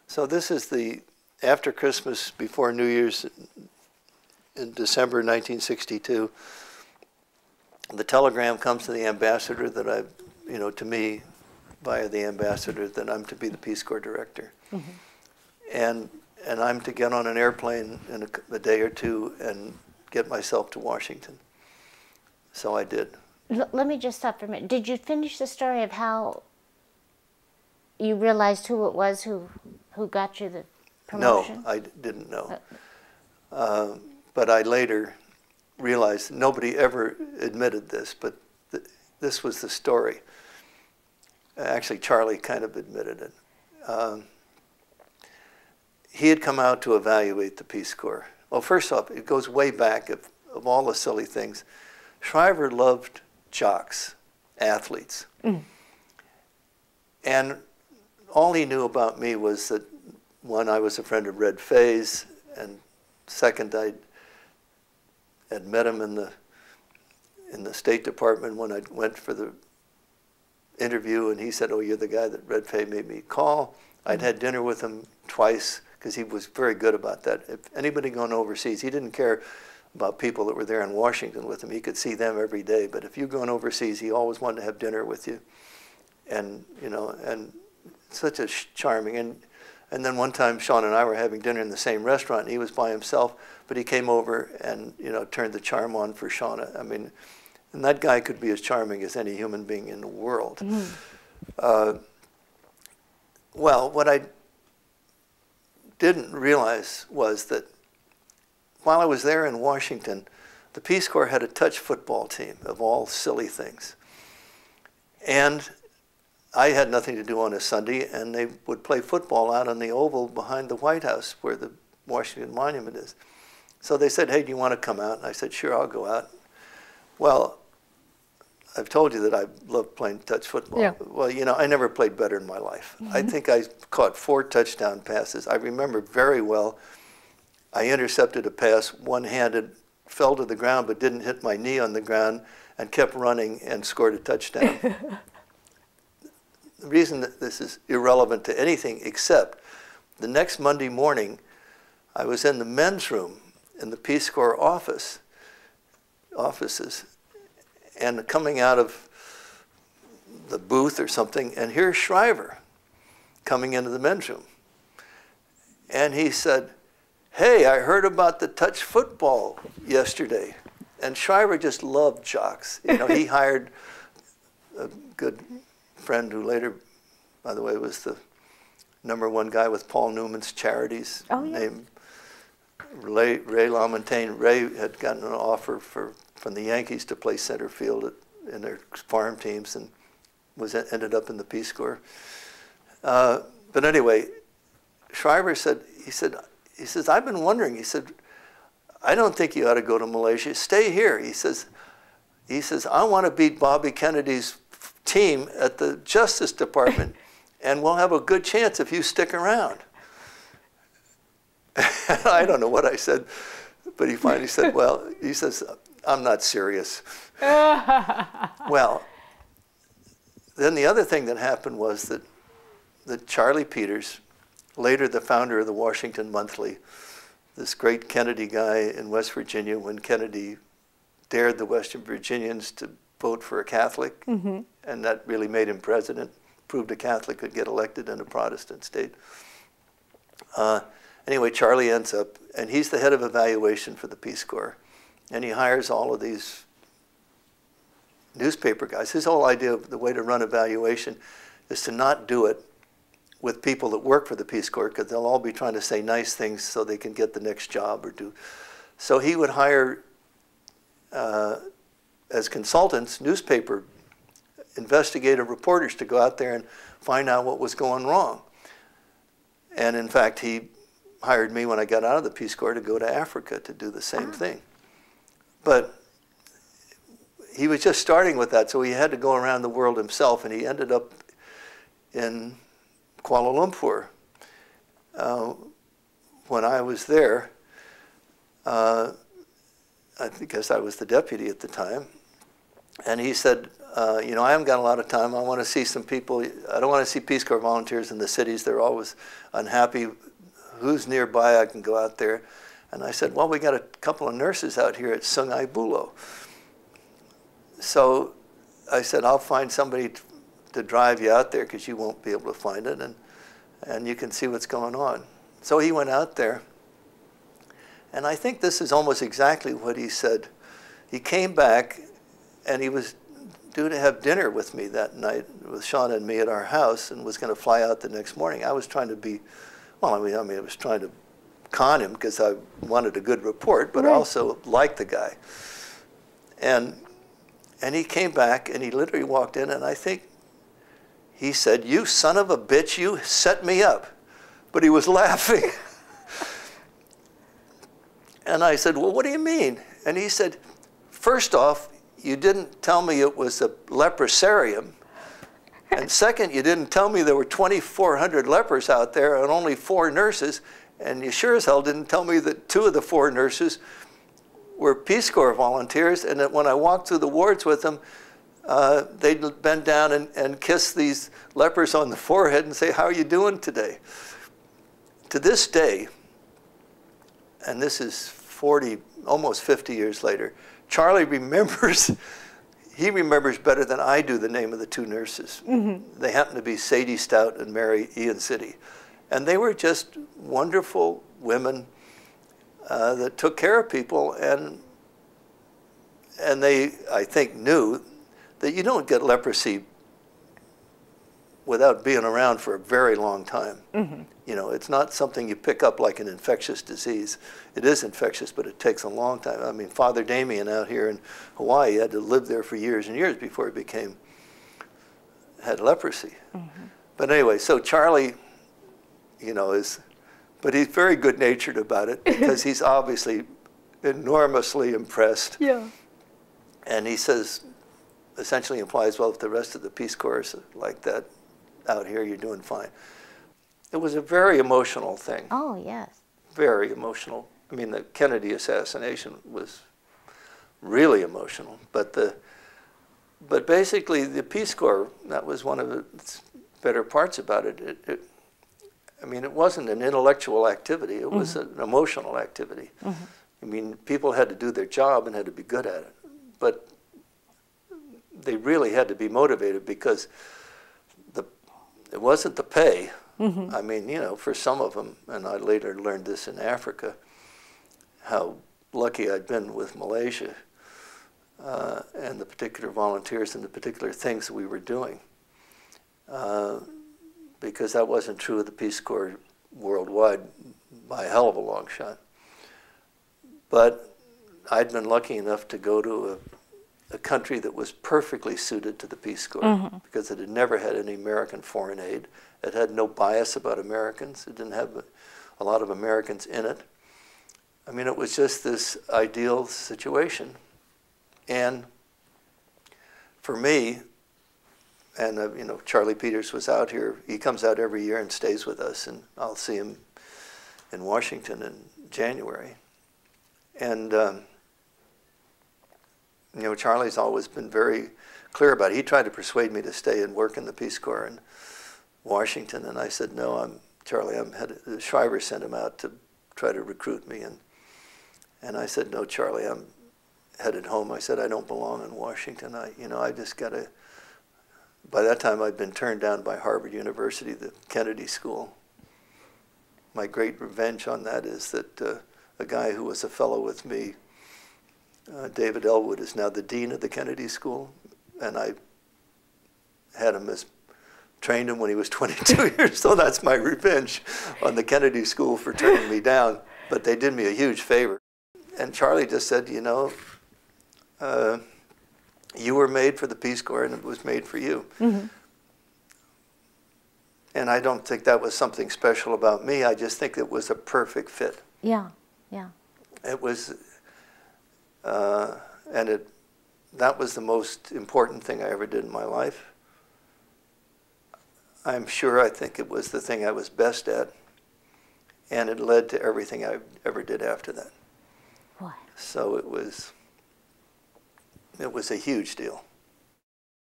So this is the after Christmas, before New Year's in December 1962. The telegram comes to the ambassador that to me, via the ambassador, that I'm to be the Peace Corps director. Mm-hmm. And I'm to get on an airplane in a day or two and get myself to Washington. So I did. Let me just stop for a minute. Did you finish the story of how you realized who it was who got you the promotion? No, I didn't know. But I later realized nobody ever admitted this, but this was the story. Actually, Charlie kind of admitted it. He had come out to evaluate the Peace Corps. Well, first off, it goes way back of all the silly things. Shriver loved jocks, athletes. Mm. And all he knew about me was that, one, I was a friend of Red Fay's, and second, I had met him in the State Department when I went for the interview, and he said, "Oh, you're the guy that Red Fay made me call." I'd had dinner with him twice, because he was very good about that. If anybody going overseas, he didn't care about people that were there in Washington with him. He could see them every day. But if you're going overseas, he always wanted to have dinner with you. And, and such a charming. And then one time, Sean and I were having dinner in the same restaurant, and he was by himself, but he came over and, turned the charm on for Shauna. I mean, and that guy could be as charming as any human being in the world. Mm. Well, what I didn't realize was that while I was there in Washington, the Peace Corps had a touch football team of all silly things. And I had nothing to do on a Sunday, and they would play football out on the oval behind the White House where the Washington Monument is. So they said, "Hey, do you want to come out?" And I said, "Sure, I'll go out." Well, I've told you that I love playing touch football. Yeah. Well, I never played better in my life. Mm-hmm. I think I caught 4 touchdown passes. I remember very well, I intercepted a pass one-handed, fell to the ground, but didn't hit my knee on the ground, and kept running and scored a touchdown. The reason that this is irrelevant to anything except the next Monday morning, I was in the men's room in the Peace Corps offices, and coming out of the booth or something, and here's Shriver coming into the men's room. And he said, "Hey, I heard about the touch football yesterday." And Shriver just loved jocks. He hired a good friend who later, by the way, was the #1 guy with Paul Newman's charities, named Ray LaMontagne. Ray had gotten an offer from the Yankees to play center field in their farm teams, and ended up in the Peace Corps. But anyway, Shriver said, he says, "I've been wondering," he said, "I don't think you ought to go to Malaysia. Stay here." He says, "I want to beat Bobby Kennedy's team at the Justice Department, and we'll have a good chance if you stick around." I don't know what I said, but he finally said, "Well," he says, "I'm not serious." Well, then the other thing that happened was that Charlie Peters, later the founder of the Washington Monthly, this great Kennedy guy in West Virginia, when Kennedy dared the Western Virginians to vote for a Catholic, mm-hmm. and that really made him president, proved a Catholic could get elected in a Protestant state. Anyway, Charlie ends up, and he's the head of evaluation for the Peace Corps, and he hires all of these newspaper guys. His whole idea of the way to run evaluation is to not do it with people that work for the Peace Corps, because they'll all be trying to say nice things so they can get the next job or do. So he would hire, as consultants, newspaper investigative reporters to go out there and find out what was going wrong. And in fact, he hired me when I got out of the Peace Corps to go to Africa to do the same thing. But he was just starting with that, so he had to go around the world himself, and he ended up in Kuala Lumpur. When I was there, I guess I was the deputy at the time, And he said, you know, I haven't got a lot of time. I want to see some people. I don't want to see Peace Corps volunteers in the cities. They're always unhappy. Who's nearby I can go out there? And I said, well, we got a couple of nurses out here at Sungai Buloh. So I said, I'll find somebody to drive you out there because you won't be able to find it, and you can see what's going on. So he went out there, and I think this is almost exactly what he said. He came back, and he was due to have dinner with me that night with Sean and me at our house, and was going to fly out the next morning. I was trying to be, well, I mean, I was trying to con him because I wanted a good report, but I also liked the guy. And he came back, and he literally walked in, and I think he said, "You son of a bitch, you set me up." But he was laughing. And I said, "Well, what do you mean?" And he said, "First off, you didn't tell me it was a leprosarium. And second, you didn't tell me there were 2,400 lepers out there and only 4 nurses. And you sure as hell didn't tell me that 2 of the 4 nurses were Peace Corps volunteers, and that when I walked through the wards with them, they'd bend down and kiss these lepers on the forehead and say, 'How are you doing today?'" To this day, and this is 40, almost 50 years later, Charlie remembers, he remembers better than I do the name of the 2 nurses. Mm-hmm. They happened to be Sadie Stout and Mary Ian City. And they were just wonderful women that took care of people, and they, I think, knew that you don't get leprosy without being around for a very long time. Mm-hmm. You know, it's not something you pick up like an infectious disease. It is infectious, but it takes a long time. I mean, Father Damien out here in Hawaii had to live there for years and years before he had leprosy. Mm-hmm. But anyway, so Charlie, you know, but he's very good-natured about it because he's obviously enormously impressed. Yeah. And he says, essentially implies, well, if the rest of the Peace Corps is like that out here, you're doing fine. It was a very emotional thing. Oh, yes. Very emotional. I mean, the Kennedy assassination was really emotional. But basically, the Peace Corps, that was one of the better parts about it. I mean, it wasn't an intellectual activity. It was an emotional activity. Mm-hmm. I mean, people had to do their job and had to be good at it. But they really had to be motivated because it wasn't the pay. Mm-hmm. I mean, you know, for some of them, and I later learned this in Africa, how lucky I'd been with Malaysia and the particular volunteers and the particular things that we were doing. Because that wasn't true of the Peace Corps worldwide by a hell of a long shot. But I'd been lucky enough to go to a country that was perfectly suited to the Peace Corps because it had never had any American foreign aid. It had no bias about Americans. It didn't have a lot of Americans in it. I mean, it was just this ideal situation. And for me, and you know, Charlie Peters was out here. He comes out every year and stays with us, and I'll see him in Washington in January. And you know, Charlie's always been very clear about it. He tried to persuade me to stay and work in the Peace Corps in Washington, and I said, "No, Charlie, I'm headed." Shriver sent him out to try to recruit me, and I said, "No, Charlie, I'm headed home." I said, "I don't belong in Washington. I just got to." By that time, I'd been turned down by Harvard University, the Kennedy School. My great revenge on that is that a guy who was a fellow with me, David Elwood, is now the dean of the Kennedy School, and I trained him when he was 22 years old. That's my revenge on the Kennedy School for turning me down. But they did me a huge favor. And Charlie just said, you know, you were made for the Peace Corps, and it was made for you. Mm-hmm. And I don't think that was something special about me. I just think it was a perfect fit. Yeah, yeah. It was, that was the most important thing I ever did in my life. I think it was the thing I was best at, and it led to everything I ever did after that. Boy. So it was a huge deal.